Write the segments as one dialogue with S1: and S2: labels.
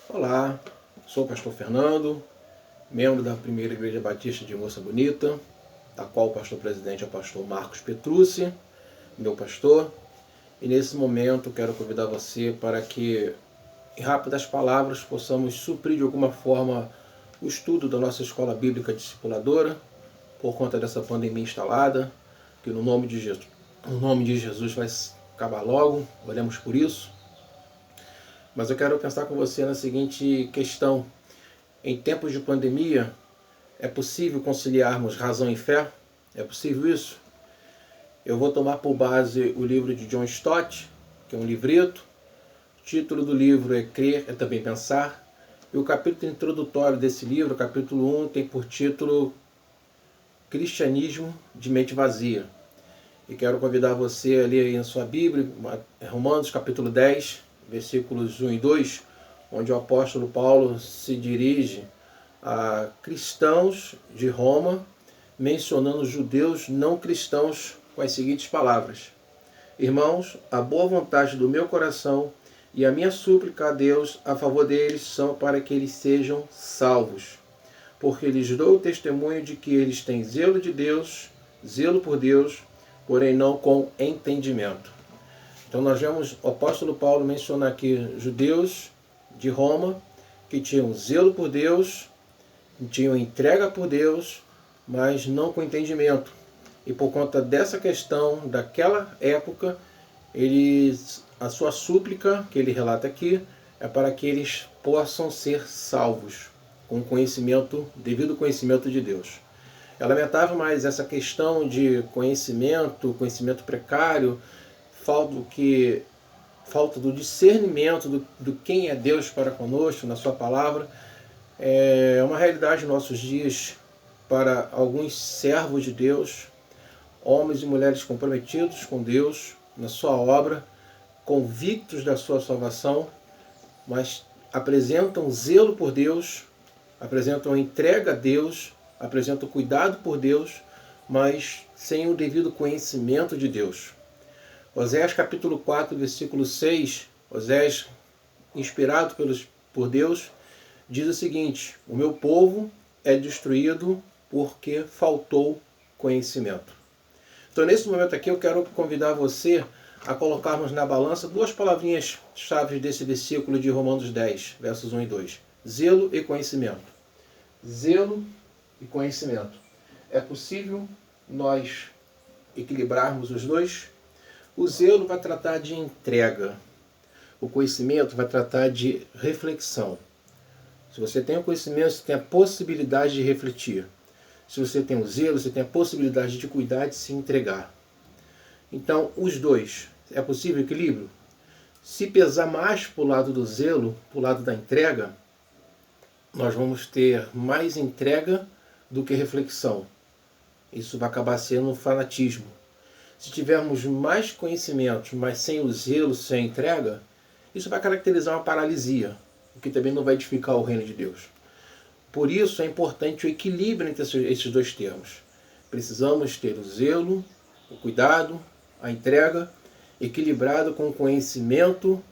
S1: Olá, sou o pastor Fernando, membro da Primeira Igreja Batista de Moça Bonita, da qual o pastor presidente é o pastor Marcos Petrucci, meu pastor. E nesse momento quero convidar você para que, em rápidas palavras, possamos suprir de alguma forma o estudo da nossa escola bíblica discipuladora, por conta dessa pandemia instalada, que no nome de Jesus vai acabar logo, oremos por isso. Mas eu quero pensar com você na seguinte questão: em tempos de pandemia, é possível conciliarmos razão e fé? É possível isso? Eu vou tomar por base o livro de John Stott, que é um livreto. O título do livro é Crer é Também Pensar. E o capítulo introdutório desse livro, o capítulo 1, tem por título Cristianismo de Mente Vazia. E quero convidar você a ler aí em sua Bíblia, Romanos capítulo 10, versículos 1 e 2, onde o apóstolo Paulo se dirige a cristãos de Roma, mencionando judeus não cristãos com as seguintes palavras: Irmãos, a boa vontade do meu coração e a minha súplica a Deus a favor deles são para que eles sejam salvos, porque lhes dou o testemunho de que eles têm zelo de Deus, zelo por Deus, porém não com entendimento. Então nós vemos o apóstolo Paulo mencionar aqui judeus de Roma que tinham zelo por Deus, tinham entrega por Deus, mas não com entendimento. E por conta dessa questão, daquela época, a sua súplica, que ele relata aqui, é para que eles possam ser salvos, com conhecimento, devido conhecimento de Deus. É lamentável, mas essa questão de conhecimento precário, falta do discernimento do quem é Deus para conosco, na sua palavra, é uma realidade nos nossos dias para alguns servos de Deus, homens e mulheres comprometidos com Deus, na sua obra, convictos da sua salvação, mas apresentam zelo por Deus, apresentam entrega a Deus, apresentam cuidado por Deus, mas sem o devido conhecimento de Deus. Oséias capítulo 4, versículo 6, Oséias, inspirado por Deus, diz o seguinte: o meu povo é destruído porque faltou conhecimento. Então, nesse momento aqui, eu quero convidar você a colocarmos na balança duas palavrinhas-chave desse versículo de Romanos 10, versos 1 e 2. Zelo e conhecimento. Zelo e conhecimento. É possível nós equilibrarmos os dois? O zelo vai tratar de entrega. O conhecimento vai tratar de reflexão. Se você tem o conhecimento, você tem a possibilidade de refletir. Se você tem o zelo, você tem a possibilidade de cuidar, de se entregar. Então, os dois. É possível equilíbrio? Se pesar mais para o lado do zelo, para o lado da entrega, nós vamos ter mais entrega do que reflexão. Isso vai acabar sendo um fanatismo. Se tivermos mais conhecimentos, mas sem o zelo, sem a entrega, isso vai caracterizar uma paralisia, o que também não vai edificar o reino de Deus. Por isso é importante o equilíbrio entre esses dois termos. Precisamos ter o zelo, o cuidado, a entrega, equilibrado com o conhecimento,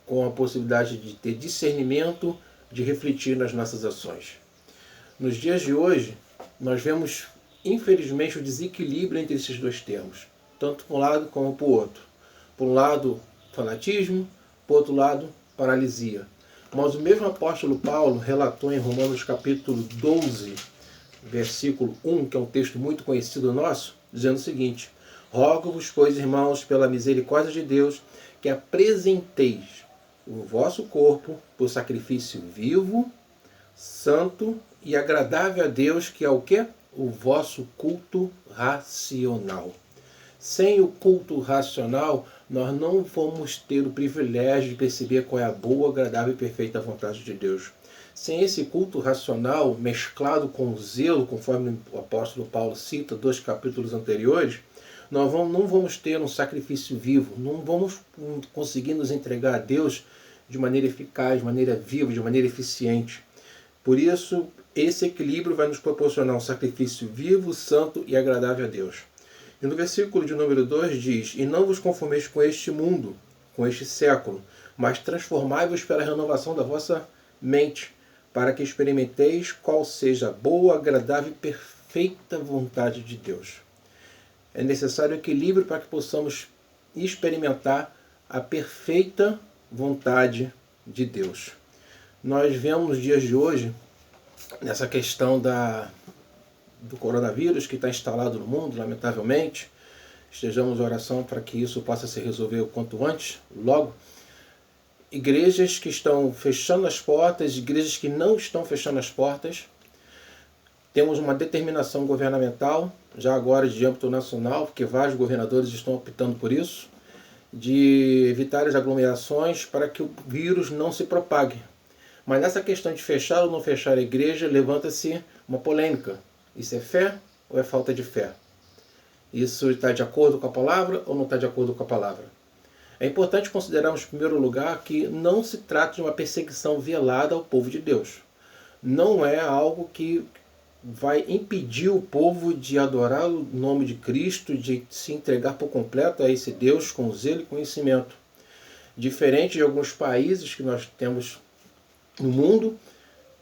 S1: com a possibilidade de ter discernimento, de refletir nas nossas ações. Nos dias de hoje, nós vemos, infelizmente, o desequilíbrio entre esses dois termos, tanto para um lado como para o outro. Por um lado, fanatismo, por outro lado, paralisia. Mas o mesmo apóstolo Paulo relatou em Romanos capítulo 12, versículo 1, que é um texto muito conhecido nosso, dizendo o seguinte: rogo-vos, pois, irmãos, pela misericórdia de Deus, que apresenteis o vosso corpo por sacrifício vivo, santo e agradável a Deus, que é o quê? O vosso culto racional. Sem o culto racional, nós não vamos ter o privilégio de perceber qual é a boa, agradável e perfeita vontade de Deus. Sem esse culto racional, mesclado com o zelo, conforme o apóstolo Paulo cita 2 capítulos anteriores, nós não vamos ter um sacrifício vivo, não vamos conseguir nos entregar a Deus de maneira eficaz, de maneira viva, de maneira eficiente. Por isso, esse equilíbrio vai nos proporcionar um sacrifício vivo, santo e agradável a Deus. E no versículo de número 2 diz: e não vos conformeis com este mundo, com este século, mas transformai-vos pela renovação da vossa mente, para que experimenteis qual seja a boa, agradável e perfeita vontade de Deus. É necessário equilíbrio para que possamos experimentar a perfeita vontade de Deus. Nós vemos nos dias de hoje, nessa questão do coronavírus que está instalado no mundo, lamentavelmente, estejamos em oração para que isso possa se resolver o quanto antes, logo. Igrejas que estão fechando as portas, igrejas que não estão fechando as portas. Temos uma determinação governamental, já agora de âmbito nacional, porque vários governadores estão optando por isso, de evitar as aglomerações para que o vírus não se propague. Mas nessa questão de fechar ou não fechar a igreja, levanta-se uma polêmica. Isso é fé ou é falta de fé? Isso está de acordo com a palavra ou não está de acordo com a palavra? É importante considerarmos, em primeiro lugar, que não se trata de uma perseguição velada ao povo de Deus. Não é algo que vai impedir o povo de adorar o nome de Cristo, de se entregar por completo a esse Deus com zelo e conhecimento. Diferente de alguns países que nós temos no mundo,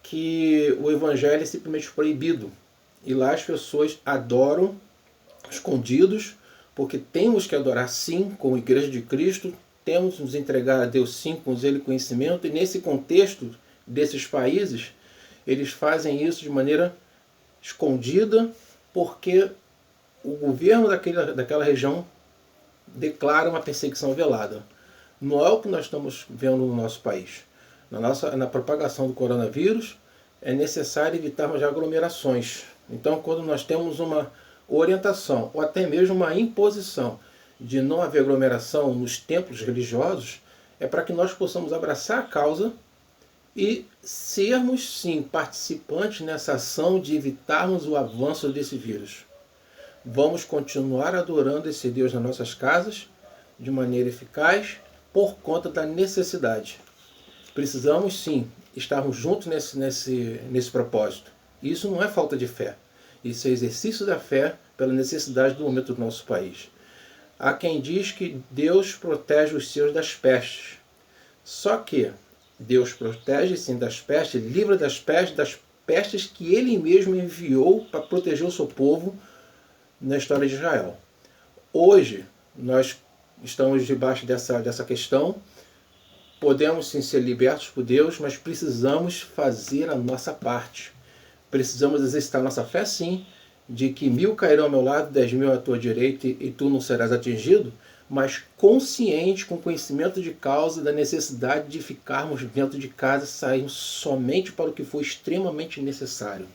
S1: que o evangelho é simplesmente proibido. E lá as pessoas adoram escondidos, porque temos que adorar sim como Igreja de Cristo, temos que nos entregar a Deus sim com zelo e conhecimento, e nesse contexto desses países, eles fazem isso de maneira escondida, porque o governo daquela região declara uma perseguição velada. Não é o que nós estamos vendo no nosso país. Na propagação do coronavírus, é necessário evitarmos aglomerações. Então, quando nós temos uma orientação, ou até mesmo uma imposição de não haver aglomeração nos templos religiosos, é para que nós possamos abraçar a causa e sermos, sim, participantes nessa ação de evitarmos o avanço desse vírus. Vamos continuar adorando esse Deus nas nossas casas de maneira eficaz por conta da necessidade. Precisamos, sim, estarmos juntos nesse propósito. Isso não é falta de fé. Isso é exercício da fé pela necessidade do momento do nosso país. Há quem diz que Deus protege os seus das pestes. Só que Deus protege sim das pestes, livra das pestes que Ele mesmo enviou para proteger o seu povo na história de Israel. Hoje, nós estamos debaixo dessa questão. Podemos sim ser libertos por Deus, mas precisamos fazer a nossa parte. Precisamos exercitar nossa fé sim, de que 1000 cairão ao meu lado, 10.000 à tua direita e tu não serás atingido, mas consciente, com conhecimento de causa da necessidade de ficarmos dentro de casa e sairmos somente para o que for extremamente necessário.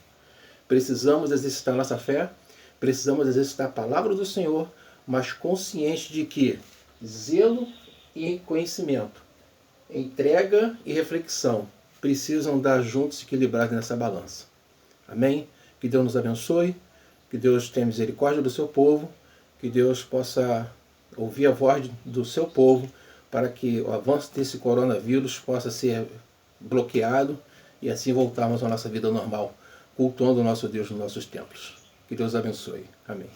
S1: Precisamos exercitar nossa fé, precisamos exercitar a palavra do Senhor, mas consciente de que zelo e conhecimento, entrega e reflexão precisam dar juntos e equilibrados nessa balança. Amém? Que Deus nos abençoe, que Deus tenha misericórdia do seu povo, que Deus possa ouvir a voz do seu povo para que o avanço desse coronavírus possa ser bloqueado e assim voltarmos à nossa vida normal, cultuando o nosso Deus nos nossos templos. Que Deus abençoe. Amém.